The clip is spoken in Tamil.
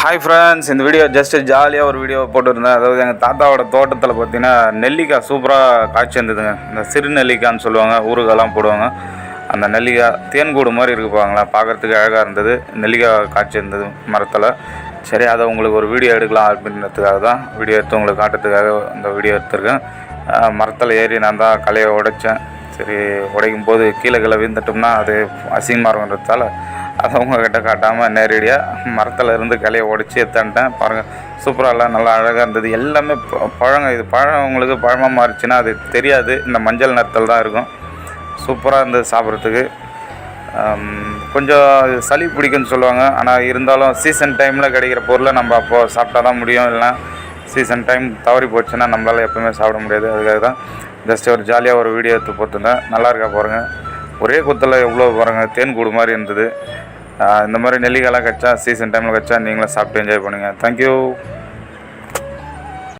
ஹாய் ஃப்ரெண்ட்ஸ், இந்த வீடியோ ஜஸ்ட்டு ஜாலியாக ஒரு வீடியோ போட்டுருந்தேன். அதாவது எங்கள் தாத்தாவோட தோட்டத்தில் பார்த்தீங்கன்னா நெல்லிக்காய் சூப்பராக காய்ச்சி இருந்ததுங்க. இந்த சிறு நெல்லிக்காய்ன்னு சொல்லுவாங்க, ஊறுகாலாம் போடுவாங்க. அந்த நெல்லிக்காய் தேன்கூடு மாதிரி இருக்குப்பாங்களா, பார்க்குறதுக்கு அழகாக இருந்தது. நெல்லிக்காய் காய்ச்சி இருந்தது மரத்தில். சரி, அதை உங்களுக்கு ஒரு வீடியோ எடுக்கலாம் அப்படின்றதுக்காக தான் வீடியோ எடுத்து உங்களுக்கு காட்டுறதுக்காக இந்த வீடியோ எடுத்துருக்கேன். மரத்தில் ஏறி நான் தான் கலையை உடைச்சேன். சரி, உடைக்கும் போது கீழே விழுந்துட்டோம்னா அது அசிங்கமாக இருக்குன்றதால அதை உங்கள்கிட்ட காட்டாமல் நேரடியாக மரத்தில் இருந்து கிளையை உடச்சி எடுத்துட்டேன். பாருங்கள், சூப்பராக இல்லை, நல்லா அழகாக இருந்தது. எல்லாமே பழங்க. இது பழம் உங்களுக்கு பழமாக மாறிச்சுன்னா அது தெரியாது, இந்த மஞ்சள் நிறத்தில் தான் இருக்கும். சூப்பராக இருந்தது சாப்பிட்றதுக்கு. கொஞ்சம் சளி பிடிக்குன்னு சொல்லுவாங்க. ஆனால் இருந்தாலும் சீசன் டைமில் கிடைக்கிற பொருளை நம்ம அப்போது சாப்பிட்டா தான் முடியும். இல்லைனா சீசன் டைம் தவறி போச்சுன்னா நம்மளால் எப்போவுமே சாப்பிட முடியாது. அதுக்காக தான் ஜஸ்ட் ஒரு ஜாலியாக ஒரு வீடியோ எடுத்து போட்டிருந்தேன். நல்லா இருக்கா பாருங்கள், ஒரே குத்தில் எவ்வளோ பாருங்கள், தேன் கூடு மாதிரி இருந்தது. இந்த மாதிரி நெல்லிக்காயெல்லாம் கச்சா சீசன் டைமில் கச்சா நீங்களும் சாப்பிட்டு என்ஜாய் பண்ணுங்கள். தேங்க்யூ.